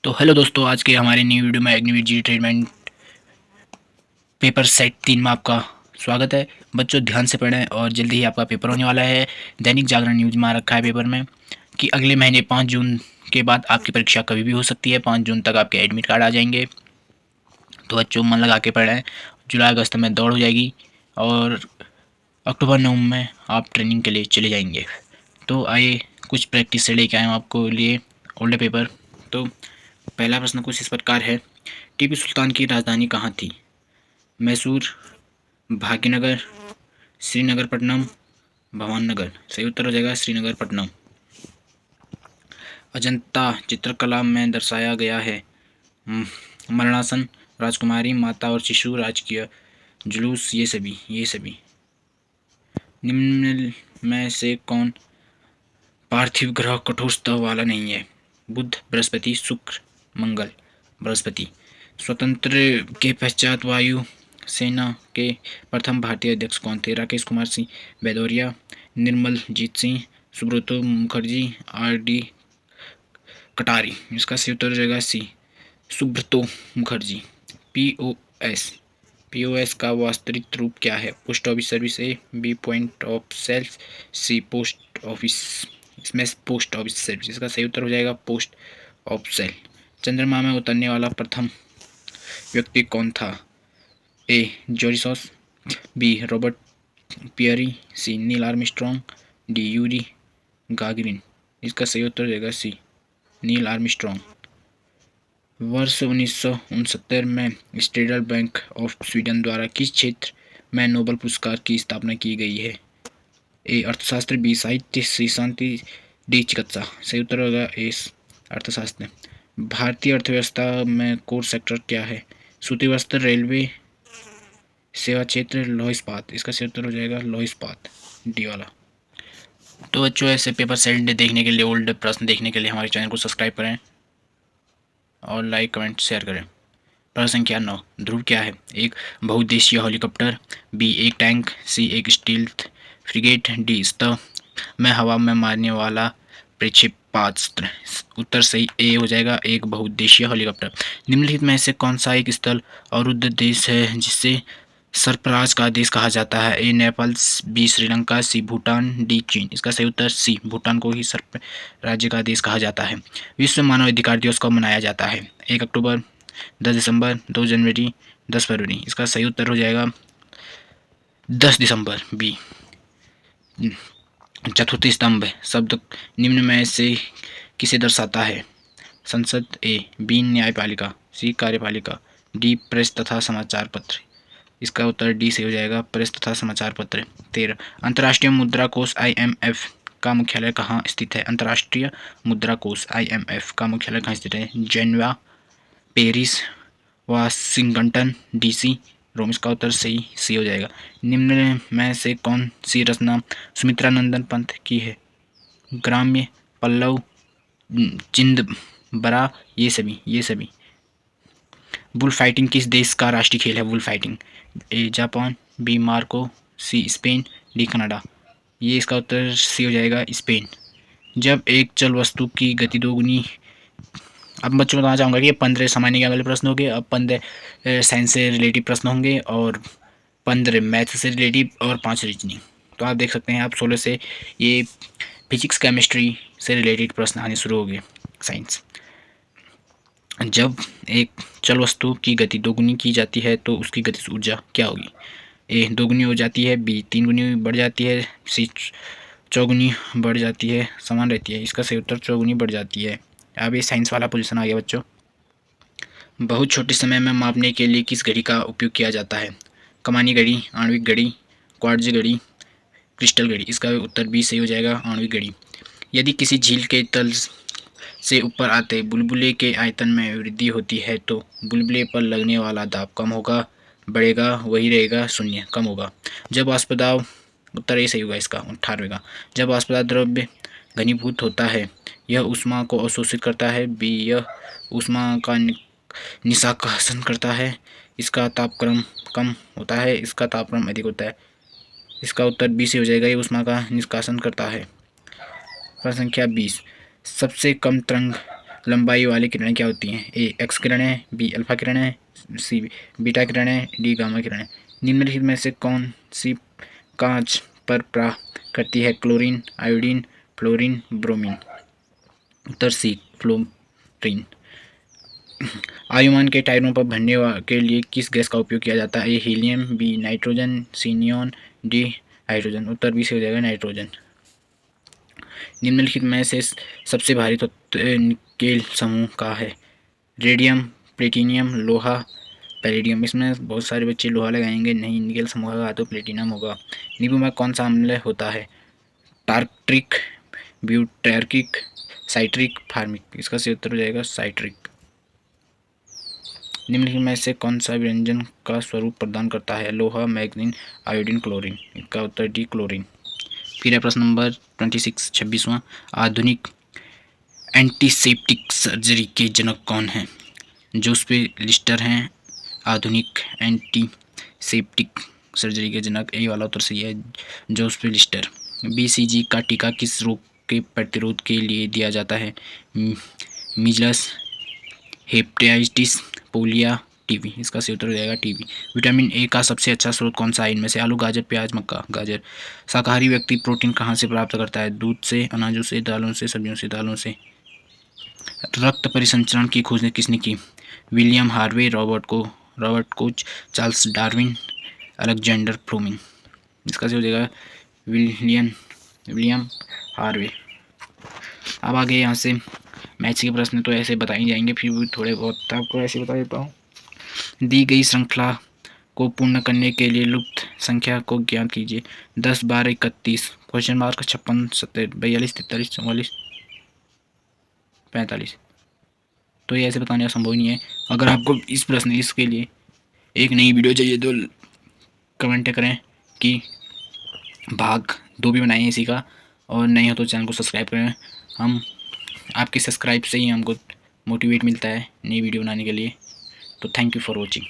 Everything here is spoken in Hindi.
तो हेलो दोस्तों, आज के हमारे न्यू वीडियो में अग्निवीर जी ट्रीटमेंट पेपर सेट 3 में आपका स्वागत है। बच्चों ध्यान से पढ़ें और जल्दी ही आपका पेपर होने वाला है। दैनिक जागरण न्यूज में आ रखा है पेपर में कि अगले महीने 5 जून के बाद आपकी परीक्षा कभी भी हो सकती है। 5 जून तक आपके एडमिट कार्ड आ जाएंगे, तो बच्चों मन लगा के पढ़ें। जुलाई अगस्त में दौड़ हो जाएगी और अक्टूबर नवंबर में आप ट्रेनिंग के लिए चले जाएंगे। तो आइए कुछ प्रैक्टिस से लेके आए हूँ आपको लिए ओल्ड पेपर। तो पहला प्रश्न कुछ इस प्रकार है, टीपू सुल्तान की राजधानी कहाँ थी? मैसूर, भाग्यनगर, श्रीरंगपट्टनम, भवाननगर। सही उत्तर हो जाएगा श्रीरंगपट्टनम। अजंता चित्रकला में दर्शाया गया है मरणासन, राजकुमारी, माता और शिशु, राजकीय जुलूस, ये सभी। निम्न में से कौन पार्थिव ग्रह कठोर स्तव वाला नहीं है? बुध, बृहस्पति, शुक्र, मंगल। बृहस्पति। स्वतंत्र के पश्चात वायु सेना के प्रथम भारतीय अध्यक्ष कौन थे? राकेश कुमार सिंह भदौरिया, निर्मलजीत सिंह, सुब्रतो मुखर्जी, आर.डी. कटारी। इसका सही उत्तर हो जाएगा सी, सुब्रतो मुखर्जी। पीओएस का वास्तविक रूप क्या है? Post office service, A, B point of sales, C post office. इसमें पोस्ट ऑफिस सर्विस इसका सही उत्तर हो जाएगा पोस्ट ऑफ सेल। चंद्रमा में उतरने वाला प्रथम व्यक्ति कौन था? A George, B Robert Peary, C Neil Armstrong, D Yuri Gagarin. इसका सही उत्तर हो जाएगा सी नील आर्मस्ट्रॉन्ग। वर्ष 1969 में स्टेट बैंक ऑफ स्वीडन द्वारा किस क्षेत्र में नोबेल पुरस्कार की स्थापना की गई है? ए अर्थशास्त्र, बी साहित्य, सी शांति, डी चिकित्सा। सही उत्तर होगा ए अर्थशास्त्र। भारतीय अर्थव्यवस्था में कोर सेक्टर क्या है? सूती वस्त्र, रेलवे, सेवा क्षेत्र, लौह इस्पात। इसका सही उत्तर हो जाएगा लौह इस्पात, डी वाला। तो बच्चों ऐसे पेपर सेट देखने के लिए, ओल्ड प्रश्न देखने के लिए हमारे चैनल को सब्सक्राइब करें और लाइक कमेंट शेयर करें। प्रश्न संख्या 9, ध्रुव क्या है? एक बहुउद्देशीय हेलीकॉप्टर, बी एक टैंक, सी एक स्टील्थ फ्रिगेट, डी स्तः में हवा में मारने वाला प्रक्षेपास्त्र। उत्तर सही ए हो जाएगा, एक बहुउद्देशीय हेलीकॉप्टर। निम्नलिखित में से कौन सा एक स्थल अवरुद्ध देश है जिसे सरफराज का देश कहा जाता है? ए नेपाल, बी श्रीलंका, सी भूटान, डी चीन। इसका सही उत्तर सी भूटान को ही सर्प राज्य का देश कहा जाता है। विश्व मानव अधिकार दिवस कब मनाया जाता है? 1 अक्टूबर, 10 दिसंबर, 2 जनवरी, 10 फरवरी। इसका सही उत्तर हो जाएगा 10 दिसंबर, बी। चतुर्थ स्तंभ शब्द निम्न में से किसे दर्शाता है? संसद, ए, बी न्यायपालिका, सी कार्यपालिका, डी प्रेस तथा समाचार पत्र। इसका उत्तर डी से हो जाएगा, प्रेस तथा समाचार पत्र। 13, अंतर्राष्ट्रीय मुद्रा कोष IMF का मुख्यालय कहाँ स्थित है? अंतर्राष्ट्रीय मुद्रा कोष IMF का मुख्यालय कहाँ स्थित है? जेनेवा, पेरिस, वाशिंगटन DC, रोम। इसका उत्तर सही सी हो जाएगा। निम्न में से कौन सी रचना सुमित्रा नंदन पंत की है? ग्राम्य, पल्लव, चिंदबरा, ये सभी। बुल फाइटिंग किस देश का राष्ट्रीय खेल है? Bull fighting, A Japan, B Morocco, C Spain, D Canada. ये इसका उत्तर सी हो जाएगा स्पेन। जब एक चल वस्तु की गति दोगुनी। अब बच्चों बताना चाहूँगा कि 15 सामान्य ज्ञान वाले प्रश्न होंगे, अब 15 साइंस से रिलेटिव प्रश्न होंगे और 15 मैथ से रिलेटिव और 5 रीजनिंग। तो आप देख सकते हैं आप 16 से ये फिजिक्स केमिस्ट्री से रिलेटेड प्रश्न आने शुरू हो गए। साइंस, जब एक चल वस्तु की गति दोगुनी की जाती है तो उसकी गतिज ऊर्जा क्या होगी? ए दोगुनी हो जाती है, बी 3 गुनी बढ़ जाती है, सी चौगुनी बढ़ जाती है, समान रहती है। इसका सही उत्तर चौगुनी बढ़ जाती है। अब ये साइंस वाला पोजीशन आ गया बच्चों। बहुत छोटे समय में मापने के लिए किस घड़ी का उपयोग किया जाता है? कमानी घड़ी, आणविक घड़ी, क्वार्ट्ज घड़ी, क्रिस्टल घड़ी। इसका उत्तर बी सही हो जाएगा, आणविक घड़ी। यदि किसी झील के तल से ऊपर आते बुलबुले के आयतन में वृद्धि होती है तो बुलबुले पर लगने वाला दाब कम होगा, बढ़ेगा, वही रहेगा, शून्य, कम होगा। जब वाष्पदाब, उत्तर ए सही होगा इसका 18वें का। जब वाष्पदाब द्रव्य घनीभूत होता है यह ऊष्मा को अवशोषित करता है, बी यह ऊष्मा का निष्कासन करता है। इसका तापक्रम कम होता है, इसका तापक्रम अधिक होता है। इसका उत्तर बी से हो जाएगा, ये ऊष्मा का निष्कासन करता है। प्रश्न संख्या 20, सबसे कम तरंग लंबाई वाली किरणें क्या होती हैं? ए एक्स किरणें, बी अल्फा किरणें, सी बीटा किरणें, डी गामा किरणें। निम्नलिखित में से कौन सी कांच पर प्रकाश करती है? Chlorine, iodine, fluorine, bromine. उत्तर सी फ्लोरीन। वायुयान के टायरों पर भरने के लिए किस गैस का उपयोग किया जाता है? ए हीलियम, बी नाइट्रोजन, सी नियॉन, डी हाइड्रोजन। उत्तर बी से हो जाएगा नाइट्रोजन। निम्नलिखित में से सबसे भारी तत्व निकेल समूह का है? रेडियम, प्लेटिनियम, लोहा, पैलेडियम। इसमें बहुत सारे बच्चे लोहा लगाएंगे, नहीं, निकेल समूह का तो प्लेटिनम होगा। नींबू में कौन सा अम्ल होता है? टार्ट्रिक, ब्यूटार्किक, साइट्रिक, फार्मिक। इसका सही उत्तर हो जाएगा साइट्रिक। निम्नलिखित में से कौन सा व्यंजन का स्वरूप प्रदान करता है? लोहा, मैग्नीज, आयोडीन, क्लोरीन। इसका उत्तर डी क्लोरीन। फिर है प्रश्न नंबर 26 26वां। आधुनिक एंटीसेप्टिक सर्जरी के जनक कौन हैं? जोसेफ लिस्टर हैं आधुनिक एंटीसेप्टिक सर्जरी के जनक। यही वाला उत्तर सही है, जोसेफ लिस्टर। बीसीजी का टीका किस रोग के प्रतिरोध के लिए दिया जाता है? Measles, hepatitis, polio, TB. इसका सही उत्तर हो जाएगा टीबी। विटामिन ए का सबसे अच्छा स्रोत कौन सा है इनमें से? आलू, गाजर, प्याज, मक्का। गाजर। शाकाहारी व्यक्ति प्रोटीन कहाँ से प्राप्त करता है? दूध से, अनाजों से, दालों से, सब्जियों से, दालों से। रक्त परिसंचरण की खोज किसने की? William Harvey, Robert Koch, Charles Darwin, Alexander Fleming. इसका सही हो जाएगा विलियम हार्वे। अब आगे यहाँ से मैथ्स के प्रश्न तो ऐसे बताए जाएंगे, फिर भी थोड़े बहुत आपको ऐसे बता देता हूँ। दी गई श्रृंखला को पूर्ण करने के लिए लुप्त संख्या को ज्ञात कीजिए। 10, 12, 31, क्वेश्चन मार्क, 56, 70, 42, 43, 44, 45। तो ये ऐसे बताने का संभव नहीं है। अगर आपको इस प्रश्न इसके लिए एक नई वीडियो चाहिए तो कमेंट करें कि भाग 2 भी बनाएं इसी का, और नहीं हो तो चैनल को सब्सक्राइब करें। हम आपके सब्सक्राइब से ही हमको मोटिवेट मिलता है नई वीडियो बनाने के लिए। तो थैंक यू फॉर वॉचिंग।